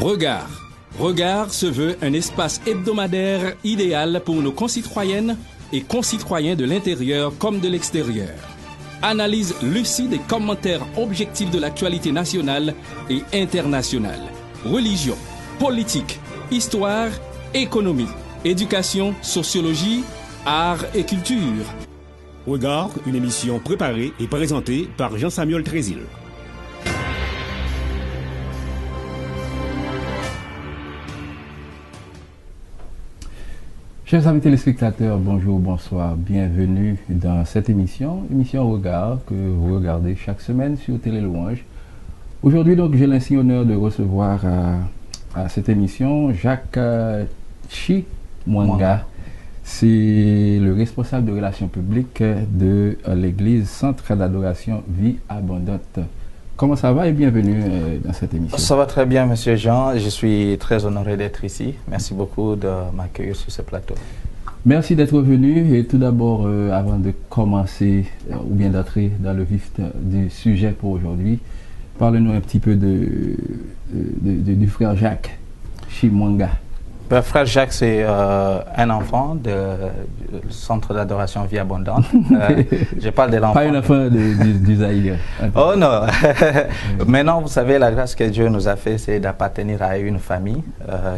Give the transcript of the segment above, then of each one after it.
Regard. Regard se veut un espace hebdomadaire idéal pour nos concitoyennes et concitoyens de l'intérieur comme de l'extérieur. Analyse lucide et commentaires objectifs de l'actualité nationale et internationale. Religion, politique, histoire, économie, éducation, sociologie, art et culture. Regard, une émission préparée et présentée par Jean-Samuel Trésil. Chers amis téléspectateurs, bonjour, bonsoir, bienvenue dans cette émission Regard que vous regardez chaque semaine sur Télé Louange. Aujourd'hui donc j'ai l'insigne honneur de recevoir à cette émission Jacques Chimwanga. C'est le responsable de relations publiques de l'église Centre d'adoration Vie Abondante. Comment ça va et bienvenue dans cette émission. Ça va très bien, monsieur Jean. Je suis très honoré d'être ici. Merci beaucoup de m'accueillir sur ce plateau. Merci d'être venu. Et tout d'abord, avant de commencer ou bien d'entrer dans le vif du sujet pour aujourd'hui, parle-nous un petit peu du frère Jacques Chimwanga. Frère Jacques, c'est un enfant du Centre d'adoration Vie Abondante. Je parle de l'enfant. Pas un enfant du Zaïre. Oh non. Maintenant, vous savez, la grâce que Dieu nous a fait, c'est d'appartenir à une famille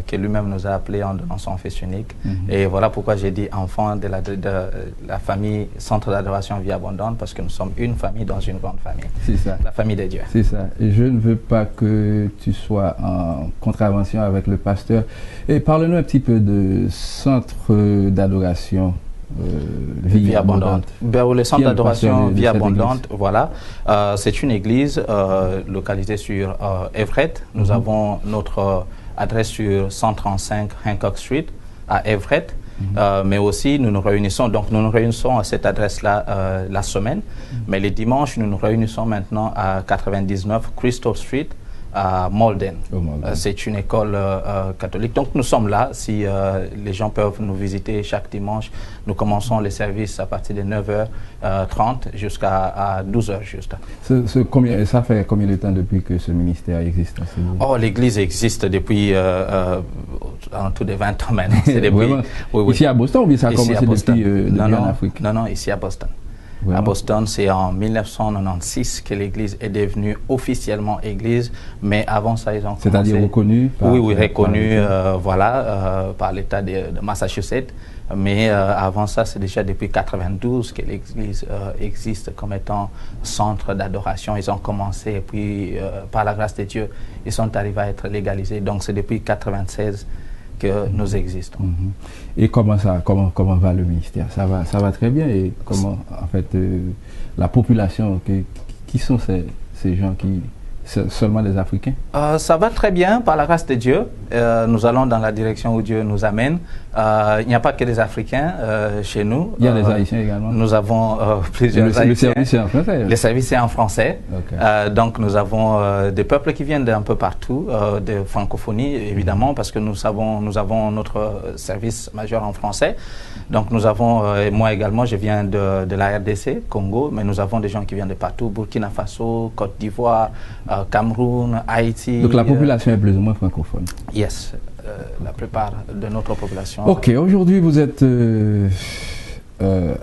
que lui-même nous a appelés en donnant son fils unique. Et voilà pourquoi j'ai dit enfant de la famille Centre d'adoration Vie Abondante, parce que nous sommes une famille dans une grande famille. C'est ça. La famille de Dieu. C'est ça. Et je ne veux pas que tu sois en contravention avec le pasteur. Et parle-nous un petit peu de Centre d'adoration Vie Abondante. Le Centre d'adoration Vie Abondante, voilà. C'est une église localisée sur Everett. Nous avons notre adresse sur 135 Hancock Street à Everett. Mais aussi, nous nous réunissons à cette adresse-là la semaine. Mais les dimanches, nous nous réunissons maintenant à 99 Crystal Street à Malden. C'est une école catholique. Donc nous sommes là. Si les gens peuvent nous visiter chaque dimanche, nous commençons les services à partir de 9h30 jusqu'à 12h juste. Ça fait combien de temps depuis que ce ministère existe? L'église existe depuis en tout de 20 ans maintenant. Ici à Boston ou bien ça a commencé depuis en Afrique? Non, ici à Boston. Vraiment? À Boston, c'est en 1996 que l'église est devenue officiellement église, mais avant ça, ils ont commencé... C'est-à-dire reconnue par... Oui, reconnue, par l'État de Massachusetts. Mais avant ça, c'est déjà depuis 1992 que l'église existe comme étant centre d'adoration. Ils ont commencé et puis, par la grâce de Dieu, ils sont arrivés à être légalisés. Donc, c'est depuis 1996 que nous existons. Et comment va le ministère? Ça va très bien. Et comment, en fait, la population, qui sont ces gens qui... Seulement des Africains? Ça va très bien, par la grâce de Dieu. Nous allons dans la direction où Dieu nous amène. Il n'y a pas que des Africains chez nous. Il y a des Haïtiens également? Nous avons plusieurs Haïtiens. Le service est en français? Le service est en français. Okay. Donc nous avons des peuples qui viennent d'un peu partout, de francophonie évidemment, parce que nous avons notre service majeur en français. Donc nous avons, moi également, je viens de la RDC, Congo, mais nous avons des gens qui viennent de partout, Burkina Faso, Côte d'Ivoire, Cameroun, Haïti. Donc la population est plus ou moins francophone? Yes, la plupart de notre population. Ok, aujourd'hui vous êtes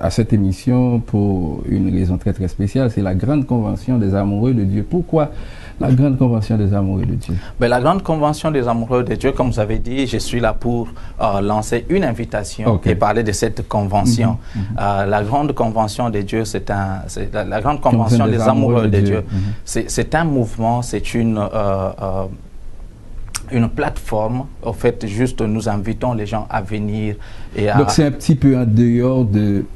à cette émission pour une raison très très spéciale, c'est la Grande Convention des Amoureux de Dieu. Pourquoi la Grande Convention des Amoureux de Dieu? La Grande Convention des Amoureux de Dieu, comme vous avez dit, je suis là pour lancer une invitation et parler de cette convention. La Grande Convention de Dieu, la Grande Convention des Amoureux de Dieu. C'est un mouvement, c'est une plateforme. En fait, juste nous invitons les gens à venir. Donc c'est un petit peu en dehors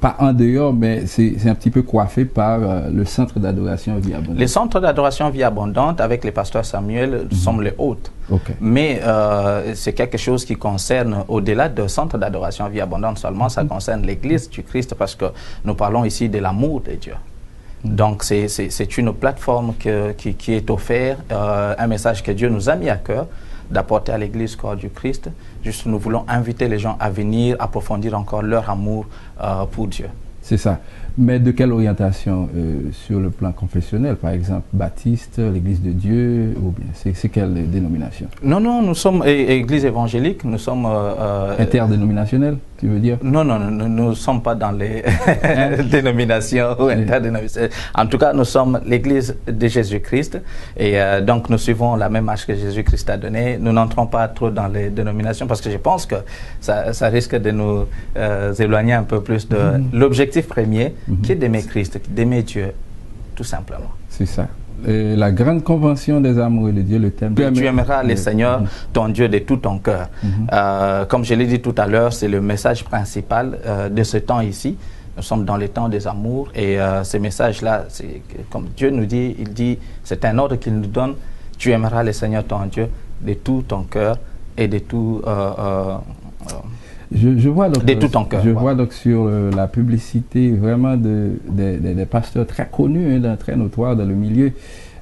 pas en dehors, mais c'est un petit peu coiffé par le Centre d'adoration Vie Abondante. Le Centre d'adoration Vie Abondante, avec les pasteurs Samuel, sommes les hôtes. Mais c'est quelque chose qui concerne, au-delà du Centre d'adoration Vie Abondante seulement, ça concerne l'Église du Christ, parce que nous parlons ici de l'amour de Dieu. Donc c'est une plateforme qui est offerte, un message que Dieu nous a mis à cœur, d'apporter à l'Église corps du Christ. Juste, nous voulons inviter les gens à venir approfondir encore leur amour pour Dieu. C'est ça. Mais de quelle orientation sur le plan confessionnel, par exemple, baptiste, l'Église de Dieu, ou bien c'est quelle dénomination? Non, nous sommes Église évangélique, nous sommes... Interdénominationnel, tu veux dire? Non, nous ne sommes pas dans les dénominations ou interdénominationnelles. En tout cas, nous sommes l'Église de Jésus-Christ et donc nous suivons la même marche que Jésus-Christ a donnée. Nous n'entrons pas trop dans les dénominations parce que je pense que ça risque de nous éloigner un peu plus de l'objectif premier, qui est d'aimer Christ, d'aimer Dieu, tout simplement. C'est ça. Et la grande convention des amoureux de Dieu, le thème... Tu aimeras le Seigneur, ton Dieu, de tout ton cœur. Comme je l'ai dit tout à l'heure, c'est le message principal de ce temps ici. Nous sommes dans le temps des amours et ce message-là, comme Dieu nous dit, il dit, c'est un ordre qu'il nous donne, tu aimeras le Seigneur, ton Dieu, de tout ton cœur et de tout... Je vois donc, de tout ton cœur. Je vois donc sur la publicité vraiment des pasteurs très connus, très notoires dans le milieu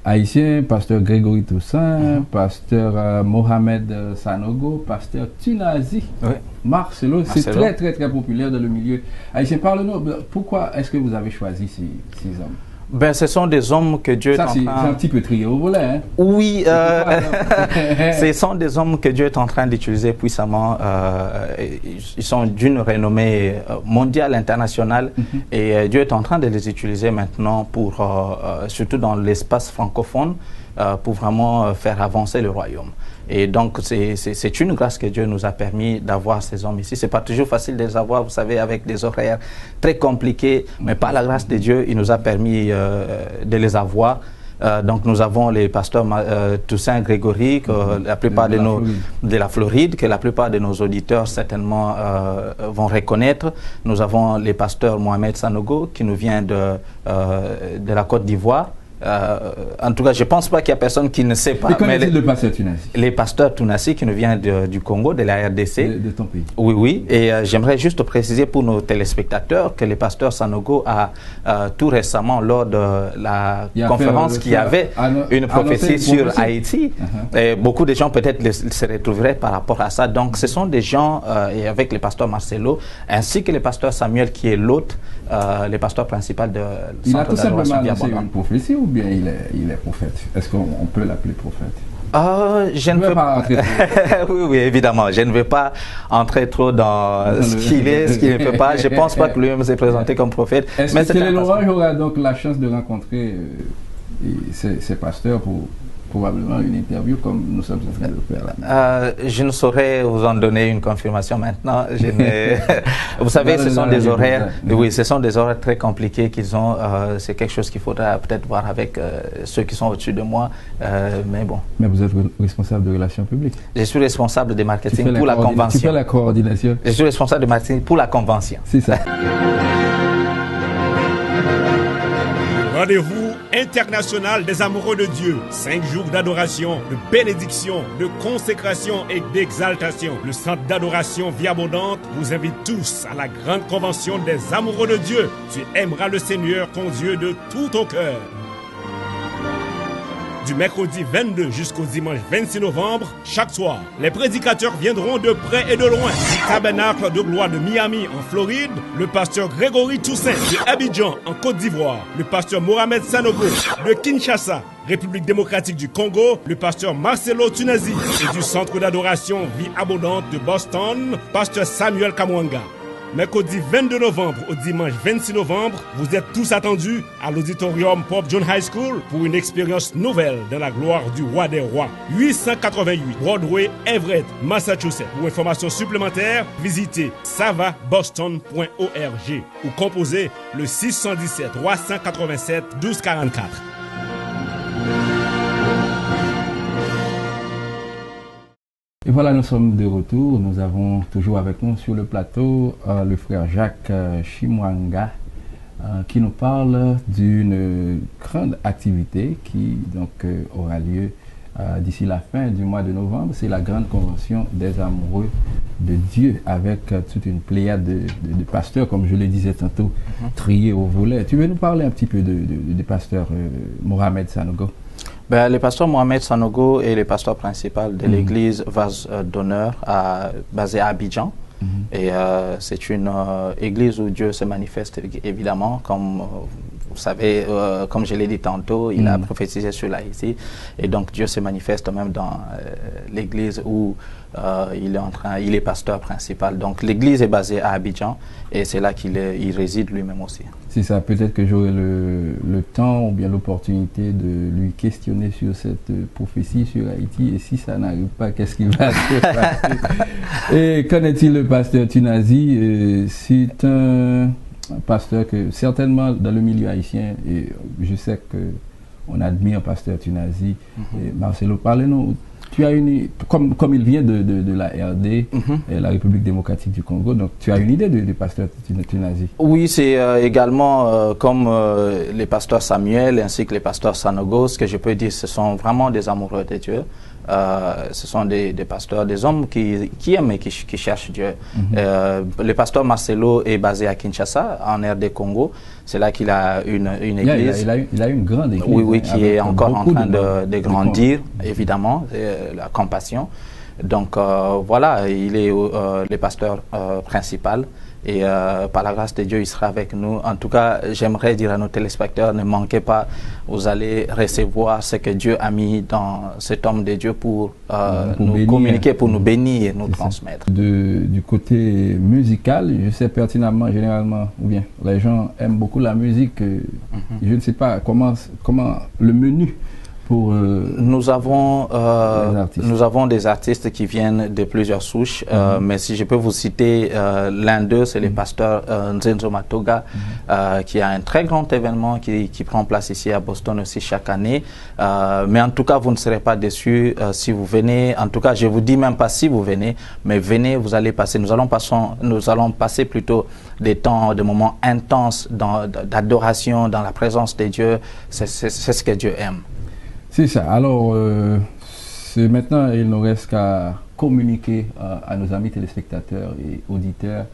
haïtien, pasteur Grégory Toussaint, pasteur Mohamed Sanogo, pasteur Tunazi, Marcelo. C'est très populaire dans le milieu haïtien. Parle-nous, pourquoi est-ce que vous avez choisi ces hommes? Ben, ce sont des hommes que Dieu est en train... C'est un petit peu trié au volet, hein? Oui, ce sont des hommes que Dieu est en train d'utiliser puissamment. Ils sont d'une renommée mondiale, internationale, et Dieu est en train de les utiliser maintenant pour, surtout dans l'espace francophone, pour vraiment faire avancer le royaume. Et donc, c'est une grâce que Dieu nous a permis d'avoir ces hommes ici. Ce n'est pas toujours facile de les avoir, vous savez, avec des horaires très compliqués, mais par la grâce de Dieu, il nous a permis de les avoir. Donc, nous avons les pasteurs Toussaint Grégory, que la plupart de la Floride, que la plupart de nos auditeurs certainement vont reconnaître. Nous avons les pasteurs Mohamed Sanogo, qui nous vient de la Côte d'Ivoire. En tout cas, je ne pense pas qu'il y a personne qui ne sait pas. Et connaissez le pasteur Tunasi? Les pasteurs Tunasi qui nous viennent du Congo, de la RDC. De ton pays. Oui. Et j'aimerais juste préciser pour nos téléspectateurs que le pasteur Sanogo a tout récemment, lors de la conférence qui avait une prophétie sur Haïti, et beaucoup de gens peut-être se retrouveraient par rapport à ça. Donc, ce sont des gens, et avec le pasteur Marcelo, ainsi que le pasteur Samuel qui est l'hôte, le pasteur principal de Il a tout simplement annoncé une prophétie ou bien il est prophète? Est-ce qu'on peut l'appeler prophète? Je ne veux pas entrer oui, évidemment. Je ne veux pas entrer trop dans ce qu'il est, ce qu'il ne peut pas. Je ne pense pas que lui-même s'est présenté comme prophète. Est-ce que Télé Louange aura donc la chance de rencontrer ces pasteurs pour probablement une interview comme nous sommes en train de le faire là? Je ne saurais vous en donner une confirmation maintenant. Vous savez, ce sont des horaires, ce sont des horaires très compliqués qu'ils ont. C'est quelque chose qu'il faudra peut-être voir avec ceux qui sont au-dessus de moi. Mais bon. Mais vous êtes responsable de relations publiques? Je suis responsable de marketing pour la convention. Tu fais la coordination? Je suis responsable de marketing pour la convention. C'est ça. Rendez-vous international des amoureux de Dieu. 5 jours d'adoration, de bénédiction, de consécration et d'exaltation. Le centre d'adoration Vie Abondante vous invite tous à la grande convention des amoureux de Dieu. Tu aimeras le Seigneur, ton Dieu, de tout ton cœur. Du mercredi 22 jusqu'au dimanche 26 novembre, chaque soir, les prédicateurs viendront de près et de loin. Du tabernacle de gloire de Miami en Floride, le pasteur Grégory Toussaint de Abidjan en Côte d'Ivoire, le pasteur Mohamed Sanogo de Kinshasa, République démocratique du Congo, le pasteur Marcelo Tunazi, et du centre d'adoration Vie Abondante de Boston, pasteur Samuel Kamwanga. Mercredi 22 novembre au dimanche 26 novembre, vous êtes tous attendus à l'auditorium Pope John High School pour une expérience nouvelle dans la gloire du roi des rois. 888 Broadway, Everett, Massachusetts. Pour informations supplémentaires, visitez savaboston.org ou composez le 617 387 1244. Et voilà, nous sommes de retour. Nous avons toujours avec nous sur le plateau le frère Jacques Chimwanga qui nous parle d'une grande activité qui donc aura lieu d'ici la fin du mois de novembre. C'est la grande convention des amoureux de Dieu avec toute une pléiade de pasteurs, comme je le disais tantôt, triés au volet. Tu veux nous parler un petit peu de pasteur Mohamed Sanogo? Le pasteur Mohamed Sanogo est le pasteur principal de l'église Vase d'honneur basée à Abidjan. Et c'est une église où Dieu se manifeste évidemment, comme vous savez, comme je l'ai dit tantôt, il a prophétisé sur l'Haïti. Et donc Dieu se manifeste même dans l'église où il est pasteur principal. Donc l'église est basée à Abidjan et c'est là qu'il réside lui-même aussi. C'est ça, peut-être que j'aurai le temps ou bien l'opportunité de lui questionner sur cette prophétie sur Haïti, et si ça n'arrive pas, qu'est-ce qui va se passer? Et qu'en est-il le pasteur Tunazi? C'est un pasteur que certainement dans le milieu haïtien, et je sais qu'on admire pasteur Tunazi. Marcelo, parlez-nous. Tu as comme il vient de la RD, la République démocratique du Congo, donc tu as une idée du pasteur Tunazi? Oui, c'est également comme les pasteurs Samuel ainsi que les pasteurs Sanogo, ce que je peux dire, ce sont vraiment des amoureux de Dieu. Ce sont des pasteurs, des hommes qui aiment et qui cherchent Dieu. Le pasteur Marcelo est basé à Kinshasa, en RD Congo. C'est là qu'il a une église. Il a une grande église. Oui, qui est encore en train de grandir, évidemment, la compassion. Donc voilà, il est le pasteur principal. Et par la grâce de Dieu, il sera avec nous. En tout cas, j'aimerais dire à nos téléspectateurs, ne manquez pas, vous allez recevoir ce que Dieu a mis dans cet homme de Dieu pour nous bénir, communiquer, pour nous bénir et nous transmettre. Du côté musical, je sais pertinemment, généralement, ou bien les gens aiment beaucoup la musique. Je ne sais pas comment le menu. Nous avons des artistes qui viennent de plusieurs souches, mais si je peux vous citer l'un d'eux, c'est le pasteur Nzenzo Matoga, qui a un très grand événement qui prend place ici à Boston aussi chaque année. Mais en tout cas, vous ne serez pas déçus si vous venez. En tout cas, je ne vous dis même pas si vous venez, mais venez, vous allez passer. Nous allons passer plutôt des moments intenses d'adoration dans la présence de Dieu. C'est ce que Dieu aime. C'est ça. Alors, maintenant, il ne reste qu'à communiquer à nos amis téléspectateurs et auditeurs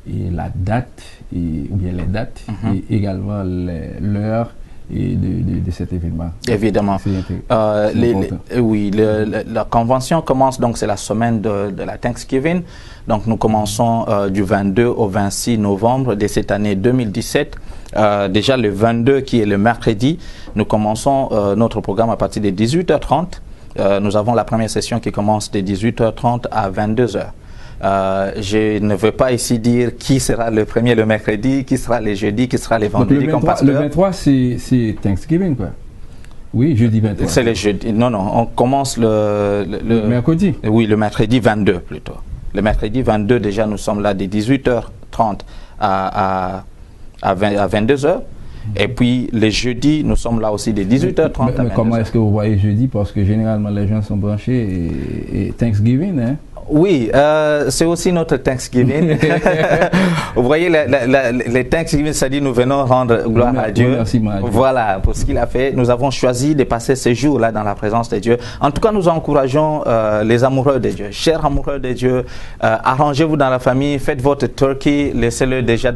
et la date, ou bien les dates, et également l'heure de cet événement. Évidemment. La convention commence, donc c'est la semaine de la Thanksgiving. Donc nous commençons du 22 au 26 novembre de cette année 2017. Déjà le 22 qui est le mercredi, nous commençons notre programme à partir de 18h30. Nous avons la première session qui commence de 18h30 à 22h. Je ne veux pas ici dire qui sera le premier le mercredi, qui sera le jeudi, qui sera le vendredi comme pasteur. Le 23 c'est Thanksgiving quoi? Oui, jeudi 23. C'est le jeudi. Non, on commence le mercredi. Oui, le mercredi 22 plutôt. Le mercredi 22 déjà nous sommes là de 18h30 à 22h. Et puis les jeudis, nous sommes là aussi de 18h30 à 22h. Mais comment est-ce que vous voyez jeudi? Parce que généralement les gens sont branchés et Thanksgiving, hein? Oui, c'est aussi notre Thanksgiving. Vous voyez, les Thanksgiving, c'est-à-dire nous venons rendre gloire à Dieu. Voilà, pour ce qu'il a fait. Nous avons choisi de passer ces jours-là dans la présence de Dieu. En tout cas, nous encourageons les amoureux de Dieu, chers amoureux de Dieu. Arrangez-vous dans la famille, faites votre turkey, laissez-le déjà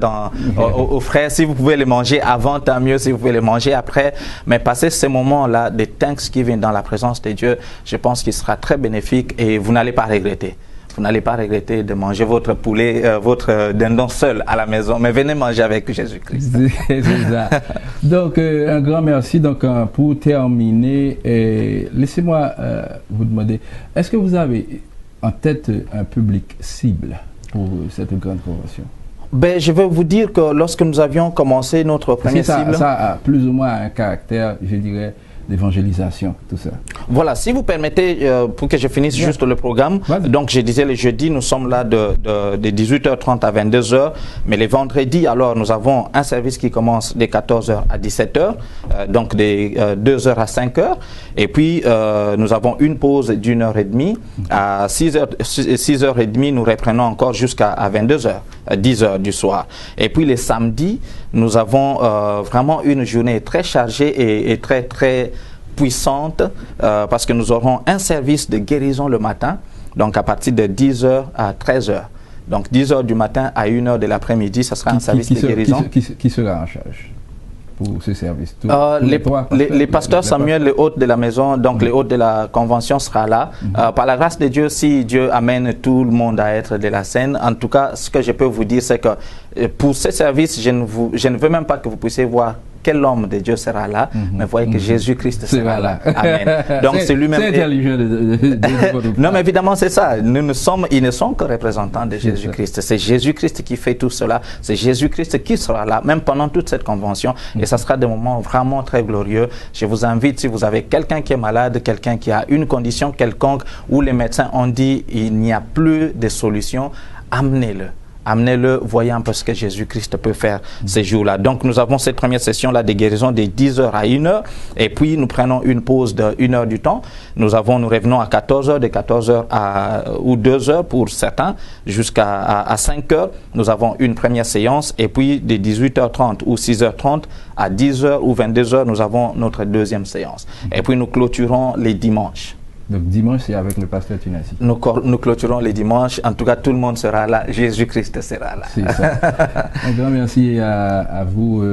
au frais. Si vous pouvez le manger avant, tant mieux. Si vous pouvez le manger après. Mais passez ces moments-là de Thanksgiving dans la présence de Dieu, je pense qu'il sera très bénéfique et vous n'allez pas regretter. Vous n'allez pas regretter de manger votre poulet, votre dindon seul à la maison, mais venez manger avec Jésus-Christ. C'est ça. Donc, un grand merci. Donc, pour terminer, laissez-moi vous demander, est-ce que vous avez en tête un public cible pour cette grande convention? Ben, je vais vous dire que lorsque nous avions commencé notre première cible... Ça a plus ou moins un caractère, je dirais, d'évangélisation, tout ça. Voilà, si vous permettez, pour que je finisse juste le programme, donc je disais le jeudi, nous sommes là de 18h30 à 22h, mais les vendredis, alors nous avons un service qui commence de 14h à 17h, donc de 2h à 5h, et puis nous avons une pause d'1h30, à 6h30, nous reprenons encore jusqu'à 22h, 10h du soir. Et puis les samedis, nous avons vraiment une journée très chargée et très puissante parce que nous aurons un service de guérison le matin, donc à partir de 10h à 13h. Donc 10h du matin à 1h de l'après-midi, ça sera un service de guérison. Qui sera en charge? pour ce service? Les pasteurs Samuel, les hôtes de la maison, donc les hôtes de la convention sera là. Par la grâce de Dieu, si Dieu amène tout le monde à être de la scène, en tout cas, ce que je peux vous dire, c'est que pour ce service, je ne veux même pas que vous puissiez voir quel homme de Dieu sera là, mais voyez que Jésus-Christ sera là. Amen. Donc c'est lui-même. C'est intelligent non, mais évidemment, c'est ça. Ils ne sont que représentants de Jésus-Christ. C'est Jésus-Christ qui fait tout cela. C'est Jésus-Christ qui sera là, même pendant toute cette convention. Et ça sera des moments vraiment très glorieux. Je vous invite, si vous avez quelqu'un qui est malade, quelqu'un qui a une condition quelconque, où les médecins ont dit il n'y a plus de solution, amenez-le. Amenez-le, voyez un peu ce que Jésus-Christ peut faire ces jours-là. Donc, nous avons cette première session-là de guérison de 10h à 1h. Et puis, nous prenons une pause de 1h du temps. Nous revenons à 14h, de 14h ou 2h pour certains, jusqu'à 5h. Nous avons une première séance. Et puis, de 18h30 ou 6h30 à 10h ou 22h, nous avons notre deuxième séance. Et puis, nous clôturons les dimanches. Donc dimanche, c'est avec le pasteur Tunasi. Nous clôturons les dimanches. En tout cas, tout le monde sera là. Jésus-Christ sera là. C'est ça. Un grand merci à vous,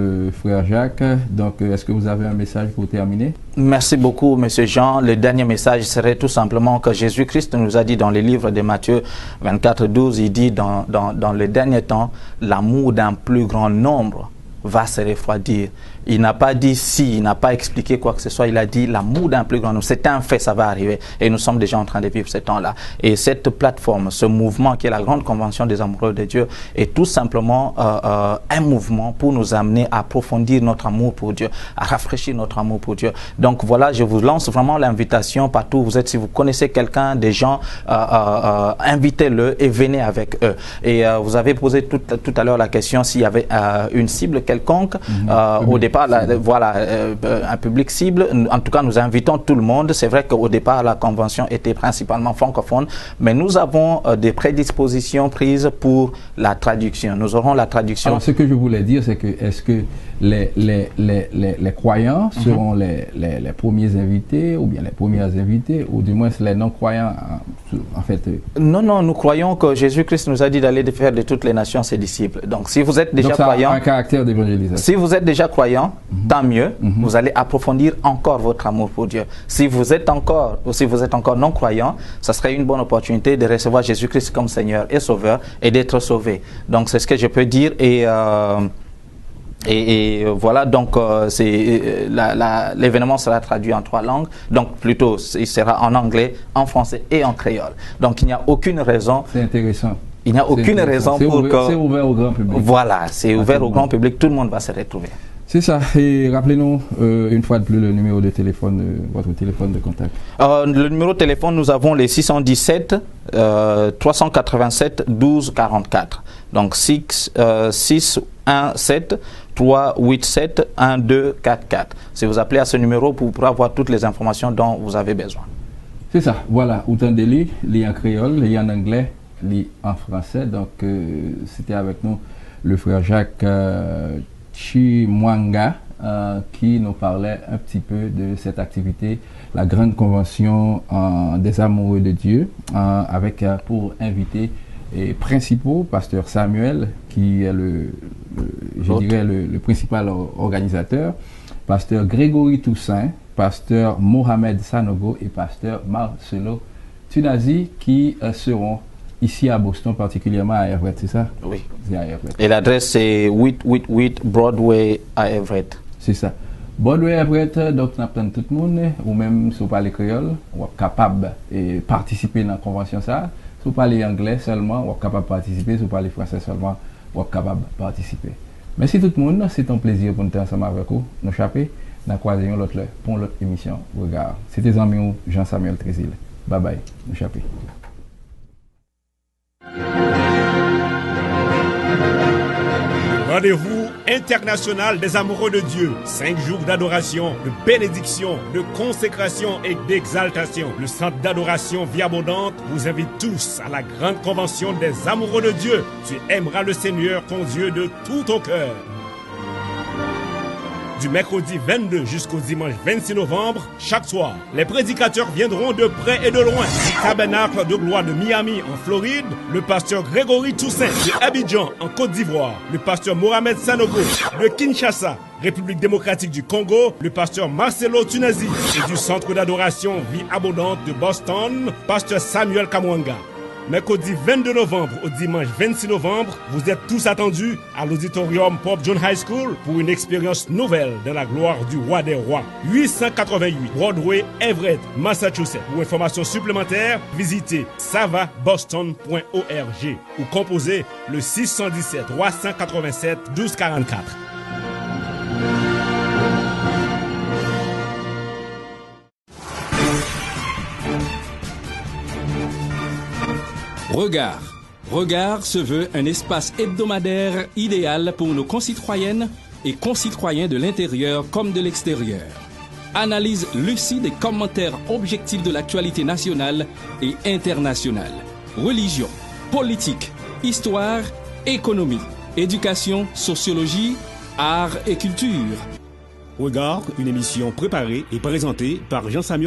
frère Jacques. Donc, est-ce que vous avez un message pour terminer? Merci beaucoup, monsieur Jean. Le dernier message serait tout simplement que Jésus-Christ nous a dit dans le livre de Matthieu 24, 12, il dit dans le dernier temps, l'amour d'un plus grand nombre va se refroidir. Il n'a pas dit si, il n'a pas expliqué quoi que ce soit, il a dit l'amour d'un plus grand nombre. C'est un fait, ça va arriver. Et nous sommes déjà en train de vivre ce temps-là. Et cette plateforme, ce mouvement qui est la grande convention des amoureux de Dieu, est tout simplement un mouvement pour nous amener à approfondir notre amour pour Dieu, à rafraîchir notre amour pour Dieu. Donc voilà, je vous lance vraiment l'invitation partout où vous êtes. Si vous connaissez quelqu'un, des gens, invitez-le et venez avec eux. Et vous avez posé tout à l'heure la question s'il y avait une cible quelconque. Au départ, voilà, un public cible. En tout cas, nous invitons tout le monde. C'est vrai qu'au départ, la convention était principalement francophone, mais nous avons des prédispositions prises pour la traduction. Nous aurons la traduction. Alors, ce que je voulais dire, c'est que est-ce que les croyants seront les premiers invités ou bien les premières invitées, ou du moins les non-croyants, en fait? Non, nous croyons que Jésus-Christ nous a dit d'aller faire de toutes les nations ses disciples. Donc, si vous êtes déjà croyant, un caractère d'évangélisation. Si vous êtes déjà croyant, tant mieux. Vous allez approfondir encore votre amour pour Dieu. Si vous êtes encore non croyant, ça serait une bonne opportunité de recevoir Jésus-Christ comme Seigneur et Sauveur et d'être sauvé. Donc, c'est ce que je peux dire. Et voilà, donc l'événement sera traduit en 3 langues. Donc plutôt, il sera en anglais, en français et en créole. Donc il n'y a aucune raison. C'est intéressant. Il n'y a aucune raison pour que... C'est ouvert au grand public. Voilà, c'est ouvert au grand public. Tout le monde va se retrouver. C'est ça. Et rappelez-nous une fois de plus le numéro de téléphone, votre téléphone de contact. Le numéro de téléphone, nous avons les 617 387 12 44. Donc 617 387 1244. Si vous appelez à ce numéro, vous pourrez avoir toutes les informations dont vous avez besoin. C'est ça. Voilà. Autant de lits en créole, lits en anglais, lits en français. Donc c'était avec nous le frère Jacques Chimwanga qui nous parlait un petit peu de cette activité, la grande convention des amoureux de Dieu, avec pour invité et principaux pasteur Samuel, qui est le principal organisateur, pasteur Grégory Toussaint, pasteur Mohamed Sanogo et pasteur Marcelo Tunasi, qui seront ici à Boston, particulièrement à Everett, c'est ça? Oui. Et l'adresse, c'est 888 Broadway à Everett. C'est ça. Broadway à Everett, donc nous appelons tout le monde, ou même si vous parlez créole, vous êtes capable de participer dans la convention. Ça. Si vous parlez anglais seulement, vous êtes capable de participer. Si vous parlez français seulement, vous êtes capable de participer. Merci tout le monde. C'est un plaisir pour nous être ensemble avec vous. Nous chapez, nous croisons l'autre pour l'autre émission. Regard. C'était ami Jean-Samuel Trésil. Bye bye. Nous chapez. Rendez-vous international des amoureux de Dieu. 5 jours d'adoration, de bénédiction, de consécration et d'exaltation. Le centre d'adoration Vie Abondante vous invite tous à la grande convention des amoureux de Dieu. Tu aimeras le Seigneur ton Dieu de tout ton cœur. Du mercredi 22 jusqu'au dimanche 26 novembre, chaque soir, les prédicateurs viendront de près et de loin. Du tabernacle de gloire de Miami en Floride, le pasteur Grégory Toussaint. De Abidjan en Côte d'Ivoire, le pasteur Mohamed Sanogo. De Kinshasa, République démocratique du Congo, le pasteur Marcelo Tunazi. Et du centre d'adoration Vie Abondante de Boston, pasteur Samuel Kamwanga. Mercredi 22 novembre au dimanche 26 novembre, vous êtes tous attendus à l'auditorium Pope John High School pour une expérience nouvelle dans la gloire du roi des rois. 888 Broadway, Everett, Massachusetts. Pour informations supplémentaires, visitez savaboston.org ou composez le 617 387 1244. Regard se veut un espace hebdomadaire idéal pour nos concitoyennes et concitoyens de l'intérieur comme de l'extérieur. Analyse lucide et commentaires objectifs de l'actualité nationale et internationale. Religion, politique, histoire, économie, éducation, sociologie, art et culture. Regard, une émission préparée et présentée par Jean-Samuel